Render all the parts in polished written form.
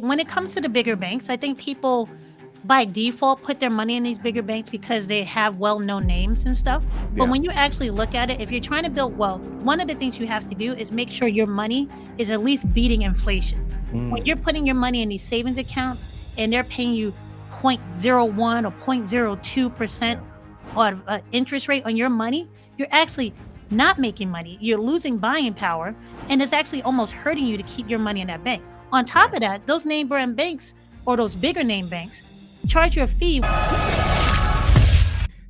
When it comes to the bigger banks, I think people by default put their money in these bigger banks because they have well-known names and stuff. But Yeah. when you actually look at it, if you're trying to build wealth, one of the things you have to do is make sure your money is at least beating inflation. When you're Mm. putting your money in these savings accounts and they're paying you 0.01 or 0.02% Yeah. on interest rate on your money, you're actually not making money. You're losing buying power, and it's actually almost hurting you to keep your money in that bank. On top Right. of that, those name brand banks or those bigger name banks charge you a fee.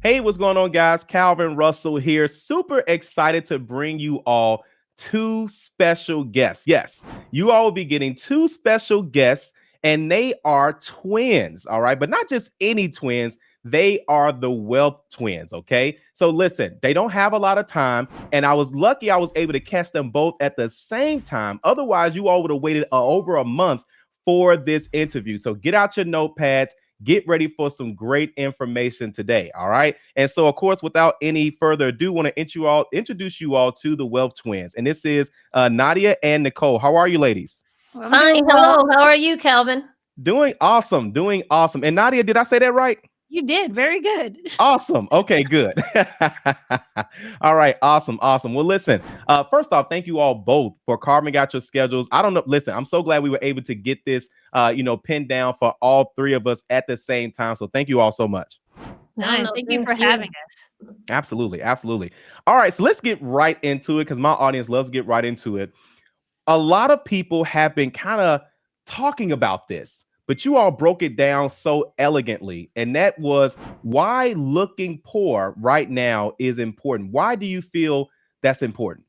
Hey, what's going on, guys? Calvin Russell here. Super excited to bring you all two special guests. Yes, you all will be getting two special guests, and they are twins. All right, but not just any twins. They are the Wealth Twins. Okay, so listen, they don't have a lot of time, and I was lucky I was able to catch them both at the same time. Otherwise, you all would have waited over a month for this interview. So get out your notepads, get ready for some great information today. All right. And so, of course, without any further ado, want to introduce you all to the Wealth Twins. And this is Nadia and Nicole. How are you, ladies? I'm Fine. doing well. Hello. How are you, Calvin? Doing awesome. Doing awesome. And Nadia, did I say that right? You did very good. Awesome. Okay, good. All right. Awesome. Awesome. Well, listen, first off, thank you all both for carving out your schedules. I don't know. Listen, I'm so glad we were able to get this, pinned down for all three of us at the same time. So thank you all so much. No, And no, thank you thank for you. having us. Absolutely. Absolutely. All right. So let's get right into it because my audience loves to get right into it. A lot of people have been kind of talking about this, but you all broke it down so elegantly. And that was why looking poor right now is important. Why do you feel that's important?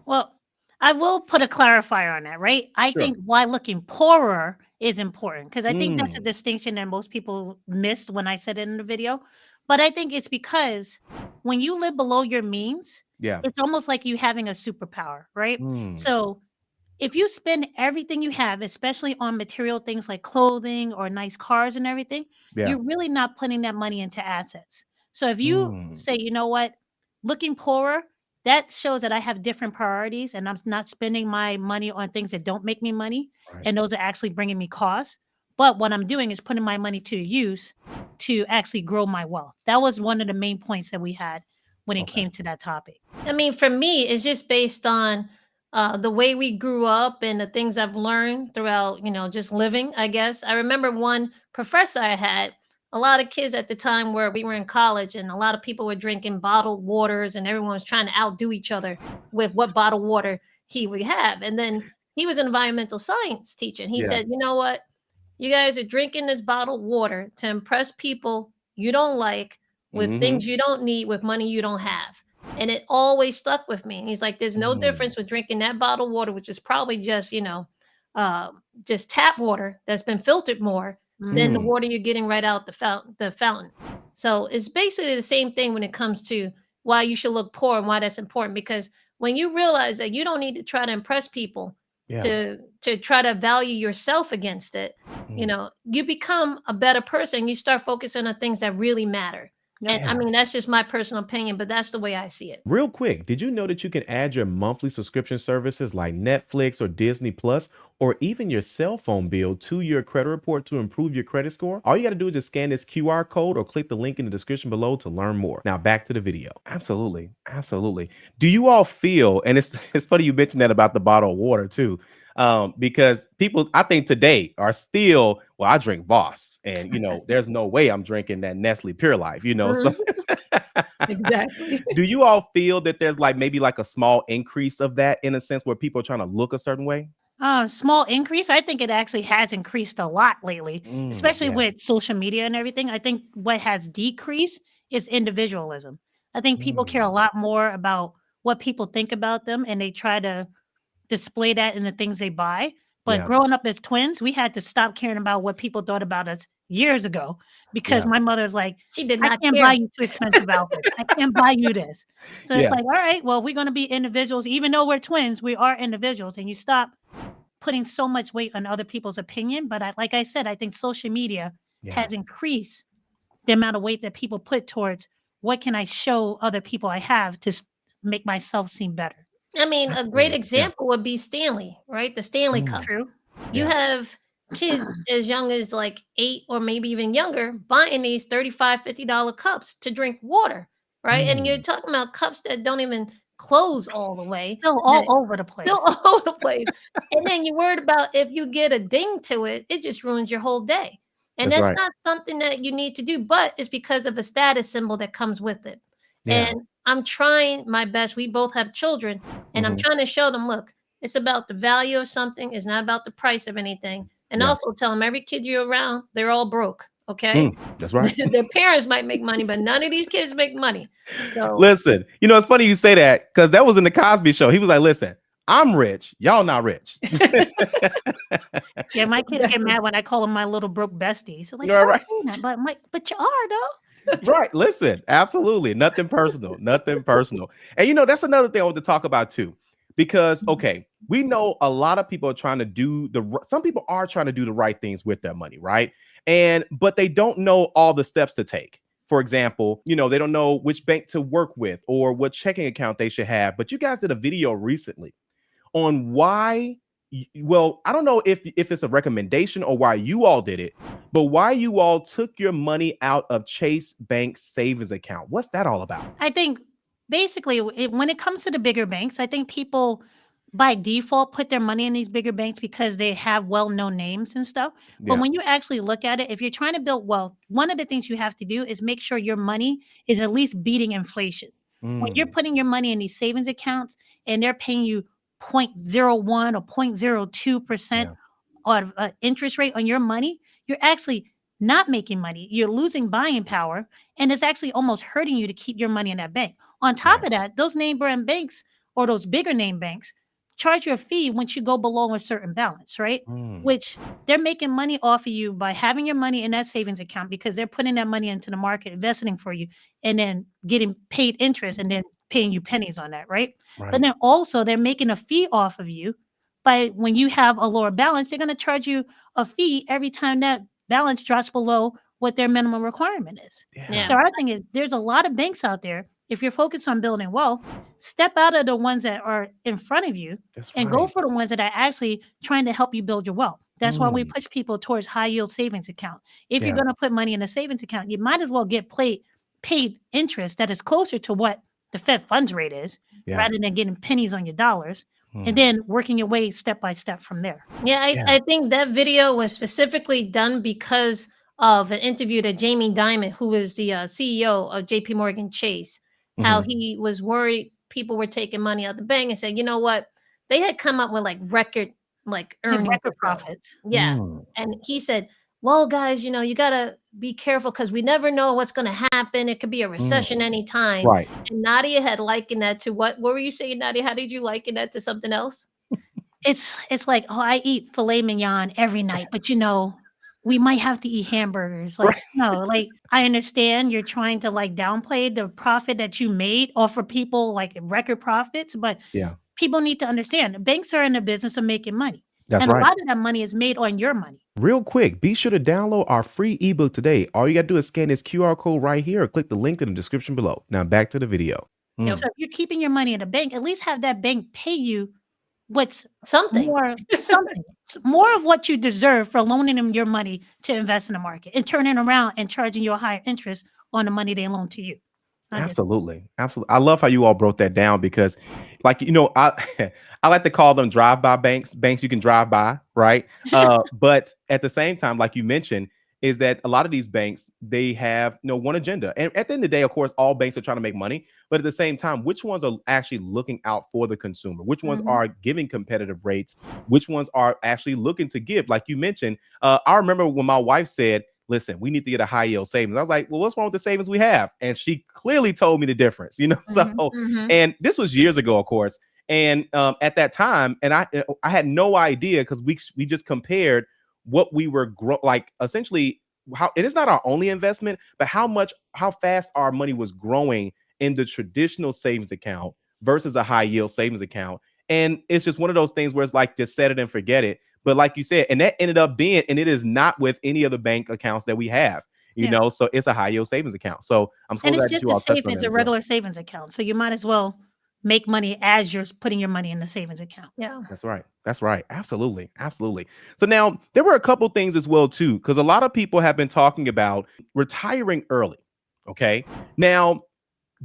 Well, I will put a clarifier on that, right? I Sure. think why looking poorer is important because I think that's a Mm, distinction that most people missed when I said it in the video. But I think it's because when you live below your means, yeah. it's almost like you having a superpower, right? Mm, So if you spend everything you have, especially on material things like clothing or nice cars and everything, yeah. you're really not putting that money into assets. So if you Mm, say, you know what, looking poorer, that shows that I have different priorities and I'm not spending my money on things that don't make me money. right. And those are actually bringing me costs. But what I'm doing is putting my money to use to actually grow my wealth. That was one of the main points that we had when it Okay. came to that topic. I mean, for me, it's just based on the way we grew up and the things I've learned throughout, just living, I guess. I remember one professor I had, a lot of kids at the time where we were in college, and a lot of people were drinking bottled waters, and everyone was trying to outdo each other with what bottled water he would have. And then he was an environmental science teacher, and he Yeah. said, you know what? You guys are drinking this bottled water to impress people you don't like with Mm-hmm. things you don't need with money you don't have. And it always stuck with me. And he's like, there's no Mm, difference with drinking that bottled water, which is probably just, uh, just tap water that's been filtered more than the Mhm. mm, water you're getting right out the fountain. So it's basically the same thing when it comes to why you should look poor and why that's important. Because when you realize that you don't need to try to impress people yeah. to try to value yourself against it, Mm, you become a better person. You start focusing on things that really matter. And Yep. I yeah. mean, that's just my personal opinion, but that's the way I see it. Real quick, did you know that you can add your monthly subscription services like Netflix or Disney Plus, or even your cell phone bill to your credit report to improve your credit score? All you got to do is just scan this QR code or click the link in the description below to learn more. Now back to the video. Absolutely. Absolutely. Do you all feel, and it's it's funny you mentioned that about the bottled water too. Because people, I think today are still, well, I drink Voss, and there's no way I'm drinking that Nestle Pure Life, so Mhm. Exactly. do you all feel that there's like maybe like a small increase of that in a sense where people are trying to look a certain way? Small increase. I think it actually has increased a lot lately, especially Yeah. with social media and everything. I think what has decreased is individualism. I think people care a Mm, lot more about what people think about them and they try to display that in the things they buy. But yeah. growing up as twins, we had to stop caring about what people thought about us years ago because Yeah. my mother's like, She did I not can't buy care. you too expensive outfits. I can't buy you this. So it's Yeah. like, all right, well, we're going to be individuals. Even though we're twins, we are individuals. And you stop putting so much weight on other people's opinion. But like I said, I think social media Yeah. has increased the amount of weight that people put towards what can I show other people I have to make myself seem better. I mean, a great Absolutely. Yeah. example would be Stanley, right? The Stanley Mm, Cup. True. You yeah. have kids as young as like 8 or maybe even younger buying these $35, $50 cups to drink water, right? And you're Mm, talking about cups that don't even close all the way, Still that all over the still place. all over the place. And then you're worried about if you get a ding to it, it just ruins your whole day. And that's that's right. not something that you need to do, but it's because of a status symbol that comes with it. Yeah. And I'm trying my best. We both have children, and I'm Mhm. trying to show them, look, it's about the value of something, it's not about the price of anything. And Yeah. also tell them every kid you're around, they're all broke. Okay. Mm, that's right. Their parents might make money, but none of these kids make money. So Listen, it's funny you say that because that was in the Cosby Show. He was like, "Listen, I'm rich. Y'all not rich." Yeah, my kids get mad when I call them my little broke bestie. So like, All stop right. saying that. But I'm like, but you are though. Right. Listen, absolutely. Nothing personal. Nothing personal. And that's another thing I want to talk about too. Because okay, we know a lot of people are trying to do some people are trying to do the right things with their money, right? But they don't know all the steps to take. For example, they don't know which bank to work with or what checking account they should have. But you guys did a video recently on why well, I don't know if it's a recommendation or why you all did it, but why you all took your money out of Chase Bank savings account. What's that all about? I think basically when it comes to the bigger banks, I think people by default put their money in these bigger banks because they have well-known names and stuff. But Yeah. when you actually look at it, if you're trying to build wealth, one of the things you have to do is make sure your money is at least beating inflation. When you're Mm, putting your money in these savings accounts and they're paying you 0.01 or 0.02% yeah. on interest rate on your money, you're actually not making money. You're losing buying power, and it's actually almost hurting you to keep your money in that bank. On top Right. of that, those name brand banks or those bigger name banks charge you a fee once you go below a certain balance, right? Mm, Which they're making money off of you by having your money in that savings account because they're putting that money into the market, investing for you, and then getting paid interest and then paying you pennies on that, right? But right. then also they're making a fee off of you by when you have a lower balance, they're going to charge you a fee every time that balance drops below what their minimum requirement is. Yeah. So yeah. our thing is there's a lot of banks out there. If you're focused on building wealth, step out of the ones that are in front of you That's and go right. for the ones that are actually trying to help you build your wealth. That's why we Mm, push people towards high yield savings account. If you're yeah. going to put money in a savings account, you might as well get paid interest that is closer to what the Fed funds rate is Yeah. rather than getting pennies on your dollars and Mm, then working your way step by step from there. Yeah, yeah. I think that video was specifically done because of an interview that Jamie Dimon, who is the CEO of JP Morgan Chase, how Mhm. he was worried people were taking money out the bank and said, you know what? They had come up with like record like And earnings or record so. profits. Yeah. Mm, And he said, well, guys, you got to be careful because we never know what's going to happen. It could be a mm, recession anytime. right. And Nadia had likened that to what were you saying, Nadia? How did you liken that to something else? It's like, "Oh, I eat filet mignon every night, but, we might have to eat hamburgers." Like, Right. no, like, I understand you're trying to, like, downplay the profit that you made off for people, like, record profits, but Yeah. people need to understand, banks are in the business of making money, That's and a right. lot of that money is made on your money. Real quick, be sure to download our free ebook today. All you got to do is scan this QR code right here or click the link in the description below. Now back to the video. Yep. So if you're keeping your money in a bank, at least have that bank pay you what's Something. more of what you deserve for loaning them your money to invest in the market and turning around and charging you a higher interest on the money they loan to you. I just Absolutely. Absolutely. I love how you all broke that down because like I I like to call them drive-by banks you can drive by, right? But at the same time, like you mentioned, is that a lot of these banks they have one agenda. And at the end of the day, of course, all banks are trying to make money, but at the same time, which ones are actually looking out for the consumer? Which ones Mhm. are giving competitive rates? Which ones are actually looking to give? Like you mentioned, I remember when my wife said, listen, we need to get a high yield savings. I was like, well, what's wrong with the savings we have? And she clearly told me the difference, So, Mhm. Mhm. and this was years ago, of course. And at that time, and I had no idea because we just compared what we were like essentially how and it's not our only investment, but how fast our money was growing in the traditional savings account versus a high yield savings account. And it's just one of those things where it's like just set it and forget it. But like you said, and that ended up being, and it is not with any other bank accounts that we have, Yeah. So it's a high yield savings account. So I'm so And it's glad that just you all as touched safe on as that a as well. regular savings account. So you might as well make money as you're putting your money in the savings account. Yeah. That's right. That's right. Absolutely. Absolutely. So now there were a couple things as well too, because a lot of people have been talking about retiring early. Okay. Now,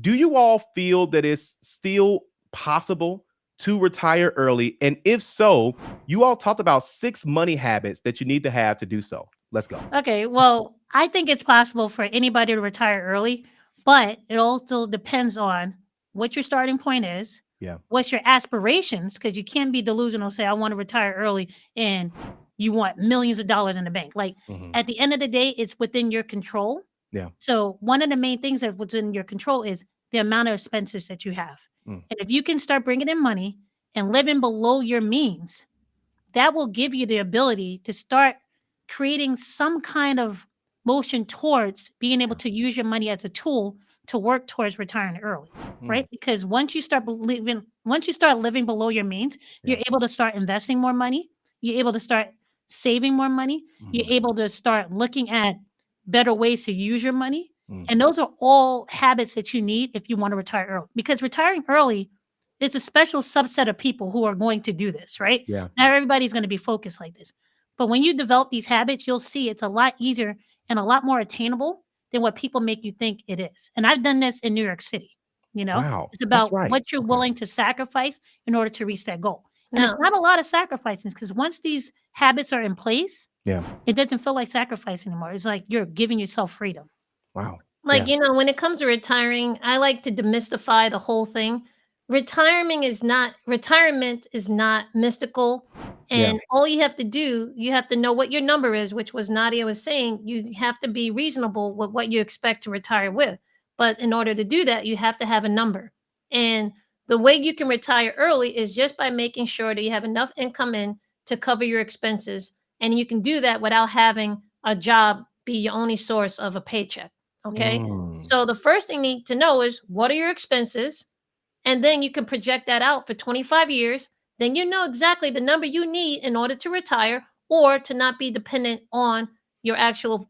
do you all feel that it's still possible to retire early? And if so, you all talked about 6 money habits that you need to have to do so. Let's go. Okay, well, I think it's possible for anybody to retire early, but it also depends on what your starting point is, Yeah. what's your aspirations, because you can't be delusional, say, I want to retire early and you want millions of dollars in the bank. Like Mhm. at the end of the day, it's within your control. Yeah. So one of the main things that within your control is the amount of expenses that you have. Mm. And if you can start bringing in money and living below your means, that will give you the ability to start creating some kind of motion towards being able Yeah. to use your money as a tool to work towards retiring early, Mm. right? Because once you start living below your means, Yeah. you're able to start investing more money, you're able to start saving more money, you're Mhm. able to start looking at better ways to use your money. Mm. And those are all habits that you need if you want to retire early. Because retiring early is a special subset of people who are going to do this, right? Yeah. Not everybody's going to be focused like this. But when you develop these habits, you'll see it's a lot easier and a lot more attainable than what people make you think it is. And I've done this in New York City. You know, Wow. it's That's about right. what you're Okay. willing to sacrifice in order to reach that goal. And it's Now, not a lot of sacrifices because once these habits are in place, Yeah. it doesn't feel like sacrifice anymore. It's like you're giving yourself freedom. Wow. like, Yeah. when it comes to retiring, I like to demystify the whole thing. Retirement is not mystical. Yeah. And all you have to do, you have to know what your number is, which was Nadia was saying. You have to be reasonable with what you expect to retire with. But in order to do that, you have to have a number. And the way you can retire early is just by making sure that you have enough income in to cover your expenses. And you can do that without having a job be your only source of a paycheck. Okay. Mm. So the first thing you need to know is what are your expenses? And then you can project that out for 25 years. Then you know exactly the number you need in order to retire or to not be dependent on your actual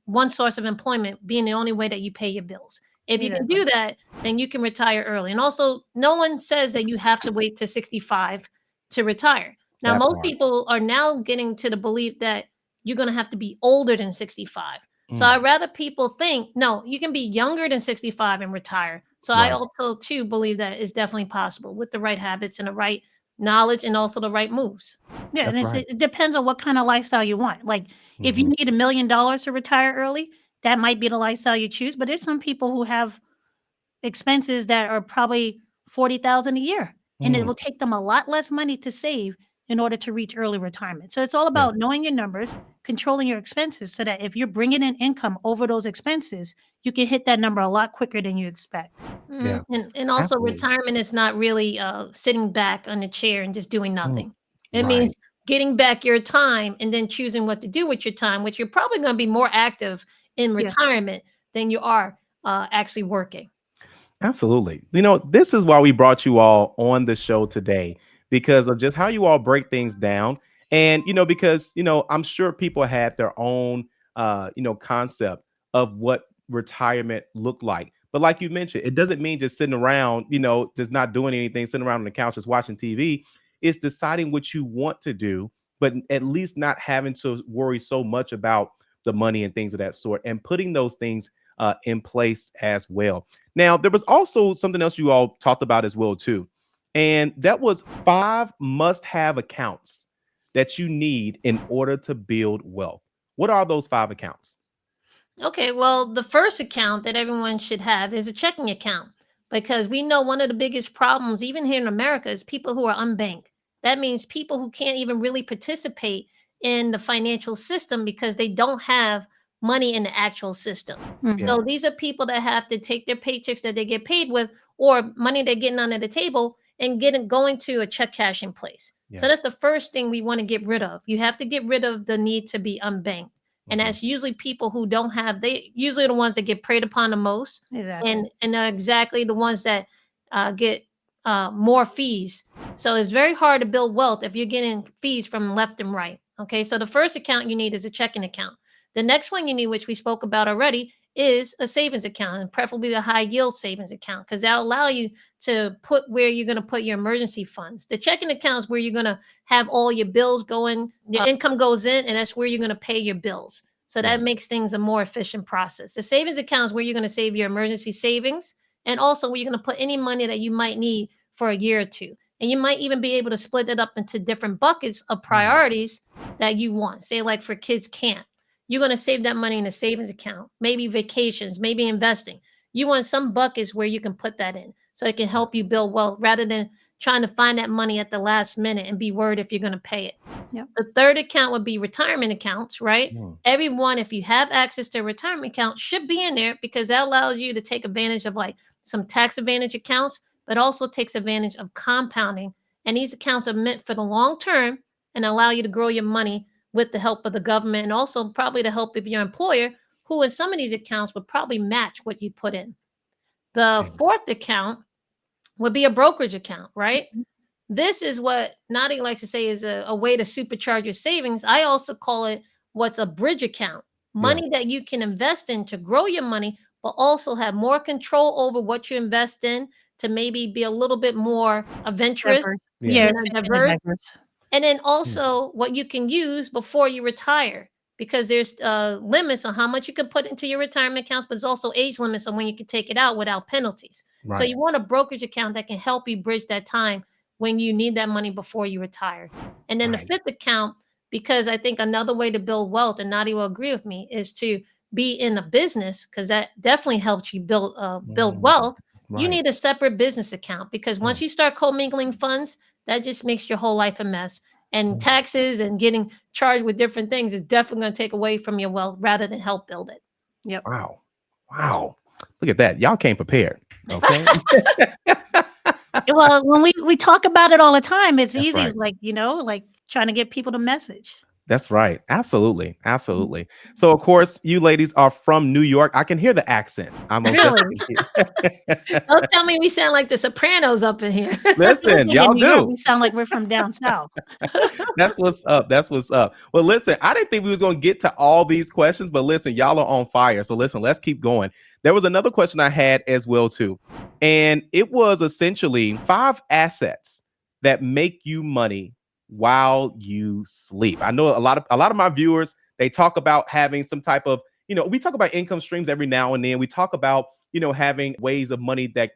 one source of employment being the only way that you pay your bills. If you can Exactly. do that, then you can retire early. And also, no one says that you have to wait to 65 to retire. Now, That most part. people are now getting to the belief that you're going to have to be older than 65. So Mm. I'd rather people think, no, you can be younger than 65 and retire. So I Right. also too believe that is definitely possible with the right habits and the right knowledge and also the right moves. Yeah, and That's right. it depends on what kind of lifestyle you want. Like, if you Mhm. need $1 million to retire early, that might be the lifestyle you choose. But there's some people who have expenses that are probably 40,000 a year, and it Mm. will take them a lot less money to save in order to reach early retirement. So it's all Yeah. about knowing your numbers, controlling your expenses so that if you're bringing in income over those expenses, you can hit that number a lot quicker than you expect. Yeah. And also Absolutely. retirement is not really sitting back on a chair and just doing Mm. nothing. It means Right. getting back your time and then choosing what to do with your time, which you're probably going to be more active in Yeah. retirement than you are actually working. Absolutely. This is why we brought you all on the show today because of just how you all break things down. And, because, I'm sure people have their own, concept of what retirement looked like. But like you mentioned, it doesn't mean just sitting around, just not doing anything, sitting around on the couch, just watching TV. It's deciding what you want to do, but at least not having to worry so much about the money and things of that sort and putting those things in place as well. Now, there was also something else you all talked about as well too, and that was 5 must-have accounts that you need in order to build wealth. What are those 5 accounts? Okay, well, the first account that everyone should have is a checking account because we know one of the biggest problems, even here in America, is people who are unbanked. That means people who can't even really participate in the financial system because they don't have money in the actual system. Yeah, Mhm. So these are people that have to take their paychecks that they get paid with or money they're getting under the table and going to a check cash in place. So yeah. that's the first thing we want to get rid of. You have to get rid of the need to be unbanked, and Mhm. that's usually people who don't have, they usually are the ones that get preyed upon the most, Exactly. and are exactly the ones that get more fees. So it's very hard to build wealth if you're getting fees from left and right. Okay, so the first account you need is a checking account. The next one you need, which we spoke about already, is a savings account, and preferably a high yield savings account, because that'll allow you to put where you're going to put your emergency funds. The checking account is where you're going to have all your bills going, your income goes in, and that's where you're going to pay your bills. So that Right. makes things a more efficient process. The savings account is where you're going to save your emergency savings, and also where you're going to put any money that you might need for a year or two. And you might even be able to split it up into different buckets of priorities that you want. Say, like for kids' camp, you're going to save that money in a savings account, maybe vacations, maybe investing. You want some buckets where you can put that in so it can help you build wealth rather than trying to find that money at the last minute and be worried if you're going to pay it. Yep. The third account would be retirement accounts, right? Mm. Everyone, if you have access to a retirement account, should be in there because that allows you to take advantage of like some tax advantage accounts, but also takes advantage of compounding. And these accounts are meant for the long term and allow you to grow your money with the help of the government and also probably the help of your employer, who in some of these accounts would probably match what you put in. The Okay. fourth account would be a brokerage account, right? Mhm. This is what Nadi likes to say is a way to supercharge your savings. I also call it what's a bridge account, money that you can invest in to grow your money, but also have more control over what you invest in to maybe be a little bit more adventurous, Diverse. Yeah. Yeah, diverse. diverse. And then also what you can use before you retire, because there's limits on how much you can put into your retirement accounts, but there's also age limits on when you can take it out without penalties. So Right. you want a brokerage account that can help you bridge that time when you need that money before you retire. And then the Right. fifth account, because I think another way to build wealth, and Nadi will agree with me, is to be in a business because that definitely helps you build Mm. wealth. You Right. need a separate business account because once you start commingling funds, that just makes your whole life a mess. And Mm. taxes and getting charged with different things is definitely going to take away from your wealth rather than help build it. Yep. Wow. Wow. Look at that. Y'all came prepared. Okay. Well, when we talk about it all the time, it's That's easy, right. like, like trying to get people the message. That's right. Absolutely. Absolutely. So, of course, you ladies are from New York. I can hear the accent. I most Really? definitely Don't tell me we sound like the Sopranos up in here. listen, Living in y'all New York, do. we sound like we're from down south. That's what's up. That's what's up. Well, listen, I didn't think we was going to get to all these questions, but listen, y'all are on fire. So listen, let's keep going. There was another question I had as well too. And it was essentially 5 assets that make you money while you sleep. I know a lot of my viewers, they talk about having some type of, we talk about income streams every now and then. We talk about having ways of money that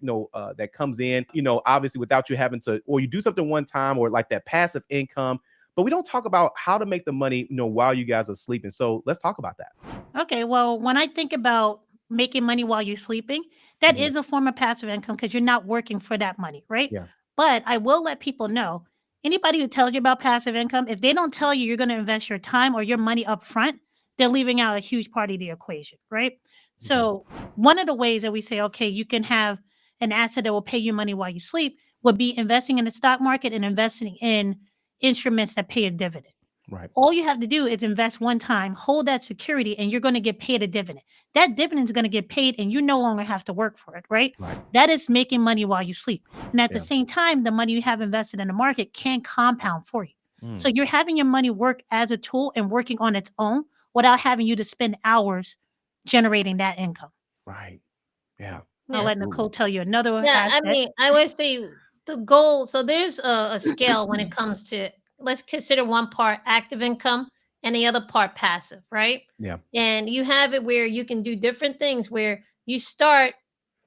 that comes in, obviously without you having to, or you do something one time, or like that passive income. But we don't talk about how to make the money, while you guys are sleeping. So let's talk about that. Okay, well, when I think about making money while you're sleeping, that Mhm. is a form of passive income because you're not working for that money, right? Yeah. But I will let people know, anybody who tells you about passive income, if they don't tell you you're going to invest your time or your money up front, they're leaving out a huge part of the equation, right? Mhm. So, one of the ways that we say, okay, you can have an asset that will pay you money while you sleep would be investing in the stock market and investing in instruments that pay a dividend. Right. All you have to do is invest one time, hold that security, and you're going to get paid a dividend. That dividend is going to get paid, and you no longer have to work for it, right? Right. That is making money while you sleep. And at the Yeah. same time, the money you have invested in the market can compound for you. So Mm. you're having your money work as a tool and working on its own without having you to spend hours generating that income. Right. Yeah. I'll Yeah. let Nicole Absolutely. tell you another Yeah, I aspect. mean, I always say the goal. So there's a scale when it comes to, let's consider one part active income and the other part passive, right? Yeah. And you have it where you can do different things where you start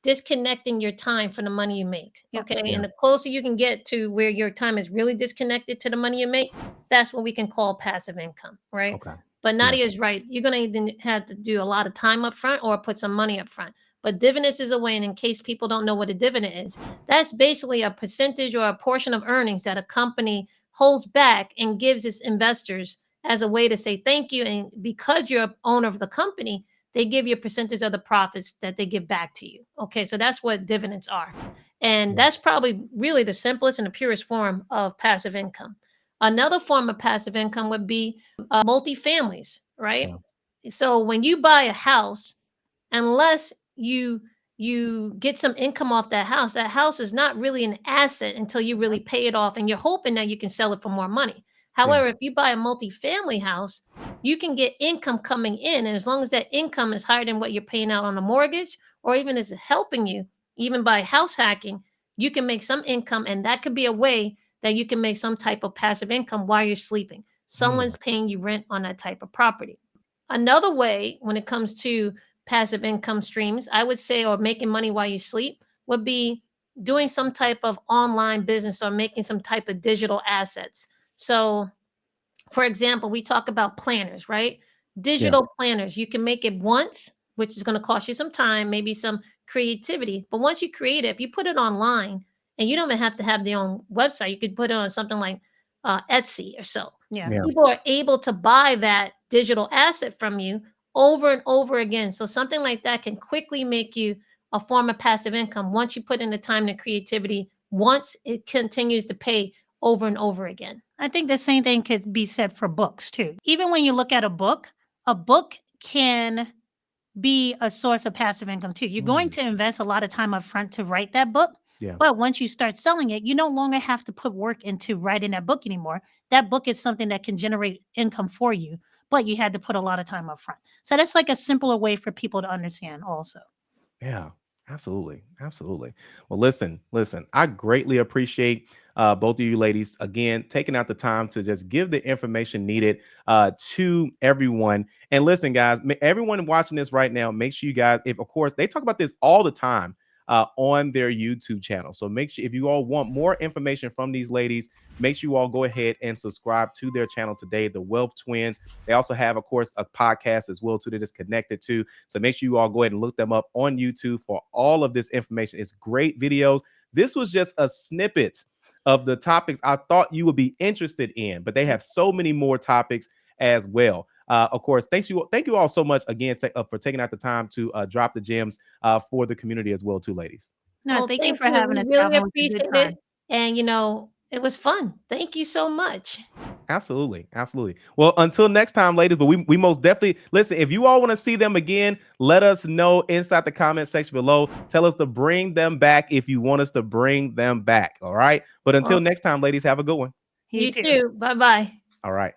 disconnecting your time from the money you make. Yep. Okay. Yeah. And the closer you can get to where your time is really disconnected to the money you make, that's what we can call passive income, right? Okay. But Yeah. Nadia is right. You're going to either have to do a lot of time up front or put some money up front. But dividends is a way, and in case people don't know what a dividend is, that's basically a percentage or a portion of earnings that a company holds back and gives its investors as a way to say thank you. And because you're an owner of the company, they give you a percentage of the profits that they give back to you. Okay, so that's what dividends are. And Yeah. that's probably really the simplest and the purest form of passive income. Another form of passive income would be multifamilies, right? So when you buy a house, unless you get some income off that house is not really an asset until you really pay it off, and you're hoping that you can sell it for more money. Yeah. However, if you buy a multifamily house, you can get income coming in. And as long as that income is higher than what you're paying out on a mortgage, or even is helping you, even by house hacking, you can make some income. And that could be a way that you can make some type of passive income while you're sleeping. Someone's paying you rent on that type of property. Another way, when it comes to passive income streams, I would say, or making money while you sleep, would be doing some type of online business or making some type of digital assets. So, for example, we talk about planners, right? Yeah. Digital planners. You can make it once, which is going to cost you some time, maybe some creativity. But once you create it, if you put it online, and you don't even have to have their own website, you could put it on something like Etsy or so. Yeah. Yeah. People are able to buy that digital asset from you over and over again. So something like that can quickly make you a form of passive income once you put in the time and creativity, once it continues to pay over and over again. I think the same thing could be said for books too. Even when you look at a book can be a source of passive income too. You're going to invest a lot of time up front to write that book. Yeah. But once you start selling it, you no longer have to put work into writing that book anymore. That book is something that can generate income for you, but you had to put a lot of time up front. So that's like a simpler way for people to understand also. Yeah, absolutely. Absolutely. Well, listen, I greatly appreciate both of you ladies again taking out the time to just give the information needed to everyone. And listen, guys, everyone watching this right now, make sure you guys, if of course they talk about this all the time on their YouTube channel. So make sure if you all want more information from these ladies, make sure you all go ahead and subscribe to their channel today, The Wealth Twins. They also have, of course, a podcast as well too that is connected to. So make sure you all go ahead and look them up on YouTube for all of this information. It's great videos. This was just a snippet of the topics I thought you would be interested in, but they have so many more topics as well. Of course, thank you all so much again for taking out the time to drop the gems for the community as well too, ladies. No, Well, thank you thank for you. having We us, really Calvin. It was a good appreciate time. it. And, it was fun. Thank you so much. Absolutely. Absolutely. Well, until next time, ladies, but we most definitely listen. If you all want to see them again, let us know inside the comment section below. Tell us to bring them back if you want us to bring them back. All right. But until Well, next time, ladies, have a good one. You you too. too. Bye bye. All right.